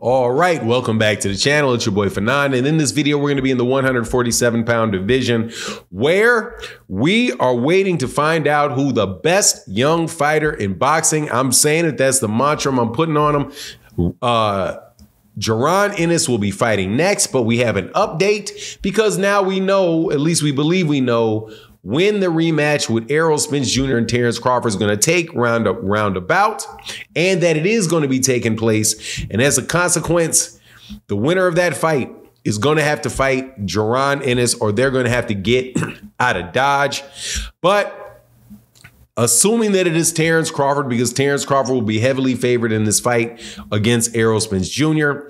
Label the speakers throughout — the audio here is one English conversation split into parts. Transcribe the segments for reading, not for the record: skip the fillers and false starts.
Speaker 1: All right, welcome back to the channel. It's your boy Fanon, and in this video, we're going to be in the 147-pound division, where we are waiting to find out who the best young fighter in boxing. I'm saying it. That's the mantra I'm putting on him. Jaron Ennis will be fighting next, but we have an update because now we know, at least we believe we know, when the rematch with Spence Jr. and Terence Crawford is going to take roundabout, and that it is going to be taking place. And as a consequence, the winner of that fight is going to have to fight Jaron Ennis, or they're going to have to get out of Dodge. But assuming that it is Terence Crawford, because Terence Crawford will be heavily favored in this fight against Spence Jr.,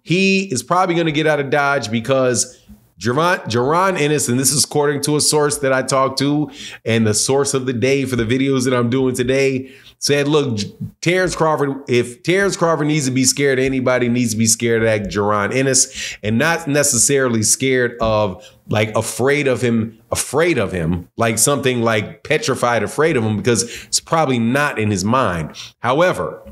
Speaker 1: he is probably going to get out of Dodge because Jaron Ennis, and this is according to a source that I talked to, and the source of the day for the videos that I'm doing today, said, look, Terence Crawford, if Terence Crawford needs to be scared of anybody, needs to be scared of that Jaron Ennis, and not necessarily scared of, like, afraid of him, like something like petrified, afraid of him, because it's probably not in his mind. However,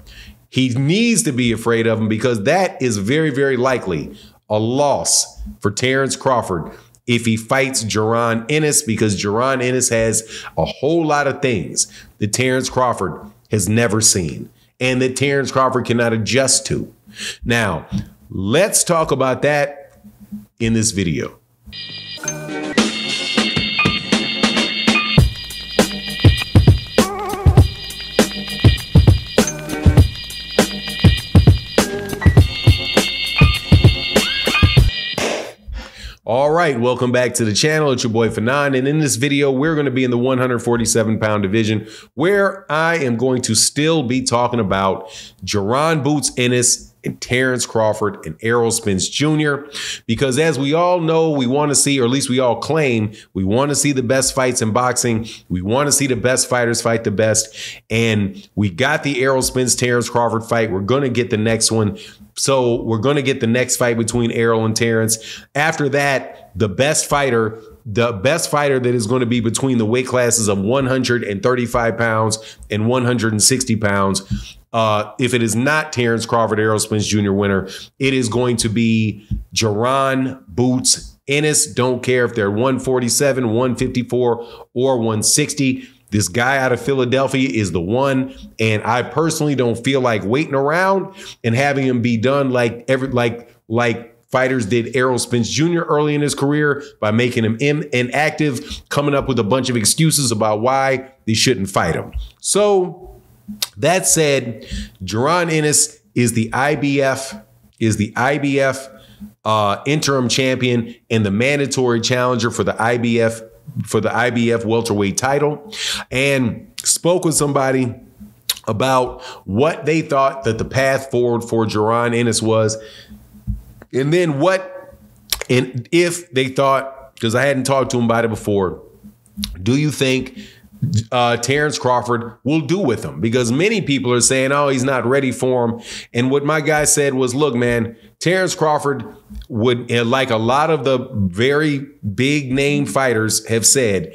Speaker 1: he needs to be afraid of him because that is very, very likely a loss for Terence Crawford if he fights Jaron Ennis, because Jaron Ennis has a whole lot of things that Terence Crawford has never seen and that Terence Crawford cannot adjust to. Now, let's talk about that in this video. All right, welcome back to the channel. It's your boy Fanon, and in this video, we're going to be in the 147-pound division, where I am going to still be talking about Jaron Boots Ennis and Terence Crawford and Spence Jr., because as we all know, we want to see, or at least we all claim, we want to see the best fights in boxing. We want to see the best fighters fight the best, and we got the Spence Terence Crawford fight. We're going to get the next one. So we're going to get the next fight between Errol and Terence. After that, the best fighter that is going to be between the weight classes of 135 pounds and 160 pounds. If it is not Terence Crawford, Spence Jr. winner, it is going to be Jaron Boots Ennis. Don't care if they're 147, 154, or 160. This guy out of Philadelphia is the one, and I personally don't feel like waiting around and having him be done like fighters did Spence Jr. early in his career by making him inactive, coming up with a bunch of excuses about why they shouldn't fight him. So that said, Jaron Ennis is the IBF interim champion and the mandatory challenger for the IBF welterweight title, and spoke with somebody about what they thought that the path forward for Jaron Ennis was, and then if they thought, because I hadn't talked to him about it before, do you think Terence Crawford will do with him? Because many people are saying, oh, he's not ready for him. And what my guy said was, look, man, Terence Crawford would, like a lot of the very big name fighters have said,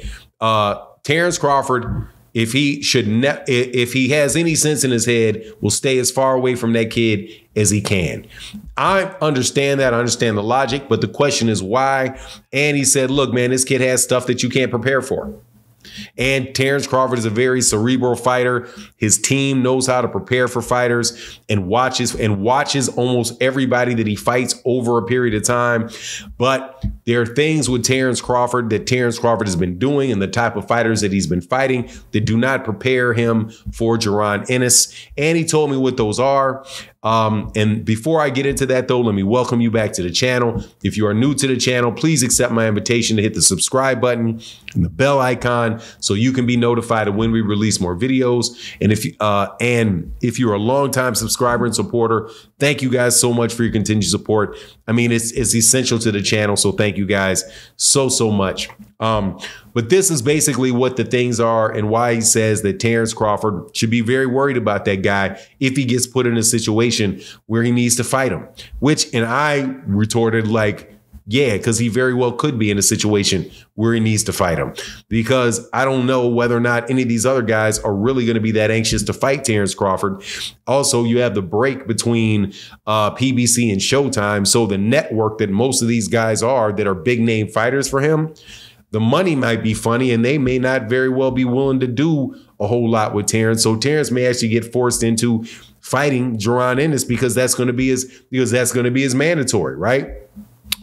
Speaker 1: Terence Crawford, if he has any sense in his head, will stay as far away from that kid as he can. I understand that. I understand the logic, but the question is why? And he said, look, man, this kid has stuff that you can't prepare for. And Terence Crawford is a very cerebral fighter. His team knows how to prepare for fighters and watches almost everybody that he fights over a period of time. But there are things with Terence Crawford that Terence Crawford has been doing and the type of fighters that he's been fighting that do not prepare him for Jaron Ennis. And he told me what those are. And before I get into that, though, let me welcome you back to the channel. If you are new to the channel, please accept my invitation to hit the subscribe button and the bell icon so you can be notified of when we release more videos. And if you're a longtime subscriber and supporter, thank you guys so much for your continued support. I mean, it's essential to the channel, so thank you guys so much. But this is basically what the things are and why he says that Terence Crawford should be very worried about that guy if he gets put in a situation where he needs to fight him. And I retorted, like, Yeah, because he very well could be in a situation where he needs to fight him, because I don't know whether or not any of these other guys are really going to be that anxious to fight Terence Crawford. Also, you have the break between PBC and Showtime. So the network that most of these guys are that are big name fighters for him, the money might be funny and they may not very well be willing to do a whole lot with Terence. So Terence may actually get forced into fighting Jaron Ennis because that's going to be his mandatory, right?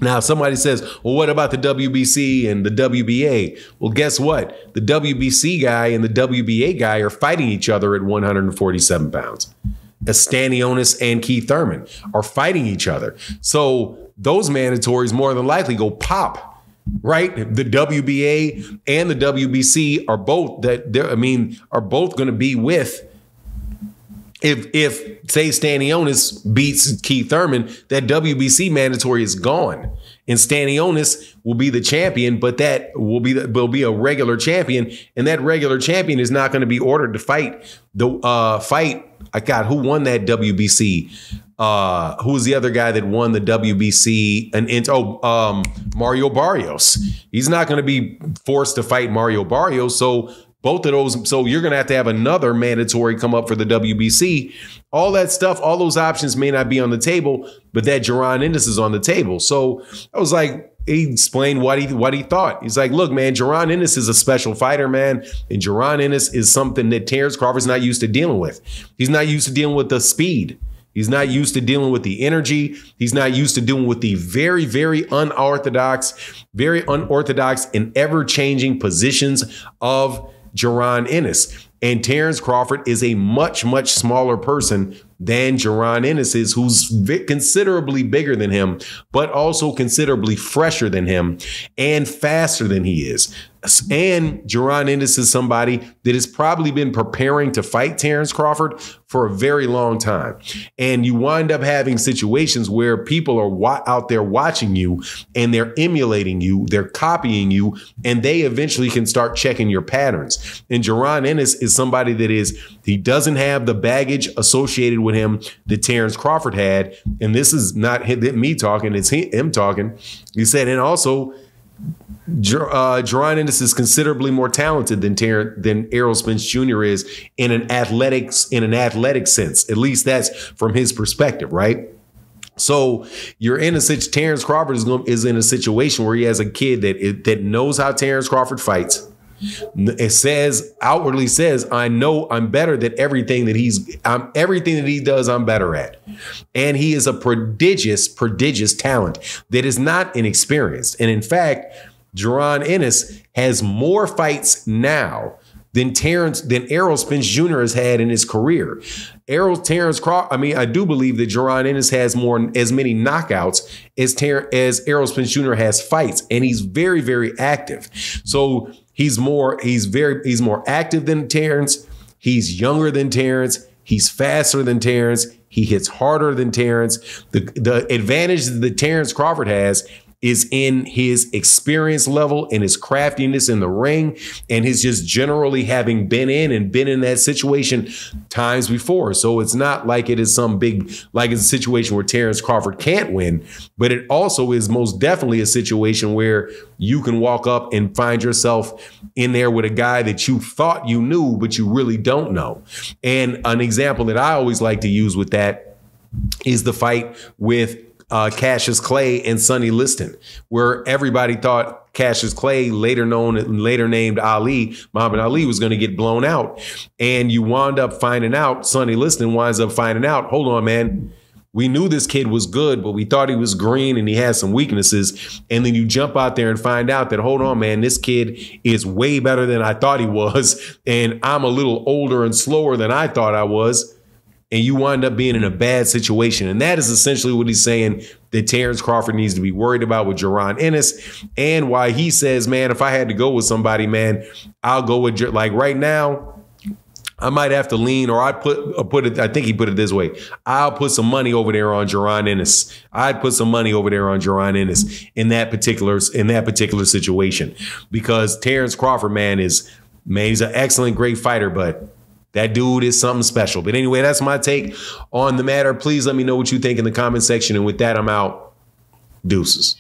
Speaker 1: Now, somebody says, well, what about the WBC and the WBA? Well, guess what? The WBC guy and the WBA guy are fighting each other at 147 pounds. Stanionis and Keith Thurman are fighting each other. So those mandatories more than likely go pop, right? The WBA and the WBC are both going to be with. If say Stanionis beats Keith Thurman, that WBC mandatory is gone, and Stanionis will be the champion, but that will be a regular champion, and that regular champion is not going to be ordered to fight who won that WBC? Who was the other guy that won the WBC? Mario Barrios. He's not going to be forced to fight Mario Barrios, so both of those, so you're going to have another mandatory come up for the WBC. All that stuff, all those options may not be on the table, but that Jaron Ennis is on the table. So I was like, he explained what he thought. He's like, look, man, Jaron Ennis is a special fighter, man. And Jaron Ennis is something that Terence Crawford's not used to dealing with. He's not used to dealing with the speed. He's not used to dealing with the energy. He's not used to dealing with the very, very unorthodox and ever-changing positions of Jaron Ennis. And Terence Crawford is a much, much smaller person than Jaron Ennis is, who's considerably bigger than him, but also considerably fresher than him and faster than he is. And Jaron Ennis is somebody that has probably been preparing to fight Terence Crawford for a very long time. And you wind up having situations where people are out there watching you and they're emulating you, they're copying you, and they eventually can start checking your patterns. And Jaron Ennis is somebody that he doesn't have the baggage associated with him that Terence Crawford had. And this is not me talking, it's him talking. He said, and also, Jaron Ennis is considerably more talented than Errol Spence Jr. is in an athletic sense. At least that's from his perspective, right? So you're in a situation. Terence Crawford is in a situation where he has a kid that knows how Terence Crawford fights. It outwardly says, I know I'm better than everything that he does, I'm better at. And he is a prodigious talent that is not inexperienced. And in fact, Jaron Ennis has more fights now than Errol Spence Jr. has had in his career. I do believe that Jaron Ennis has as many knockouts as Errol Spence Jr. has fights, and he's very, very active. So he's more active than Terence. He's younger than Terence. He's faster than Terence. He hits harder than Terence. The advantage that Terence Crawford has is in his experience level and his craftiness in the ring and his just generally having been in that situation times before. So it's not like it is it's a situation where Terence Crawford can't win, but it also is most definitely a situation where you can walk up and find yourself in there with a guy that you thought you knew, but you really don't know. And an example that I always like to use with that is the fight with Cassius Clay and Sonny Liston, where everybody thought Cassius Clay, later named Muhammad Ali, was going to get blown out. And you wound up finding out, Sonny Liston winds up finding out, hold on, man, we knew this kid was good, but we thought he was green and he had some weaknesses. And then you jump out there and find out that, hold on, man, this kid is way better than I thought he was. And I'm a little older and slower than I thought I was. And you wind up being in a bad situation. And that is essentially what he's saying that Terence Crawford needs to be worried about with Jaron Ennis, and why he says, man, if I had to go with somebody, man, I'll go with, like right now, I might have to lean, or I think he put it this way, I'll put some money over there on Jaron Ennis. I'd put some money over there on Jaron Ennis in that particular situation, because Terence Crawford, man, he's an excellent, great fighter, but that dude is something special. But anyway, that's my take on the matter. Please let me know what you think in the comment section. And with that, I'm out. Deuces.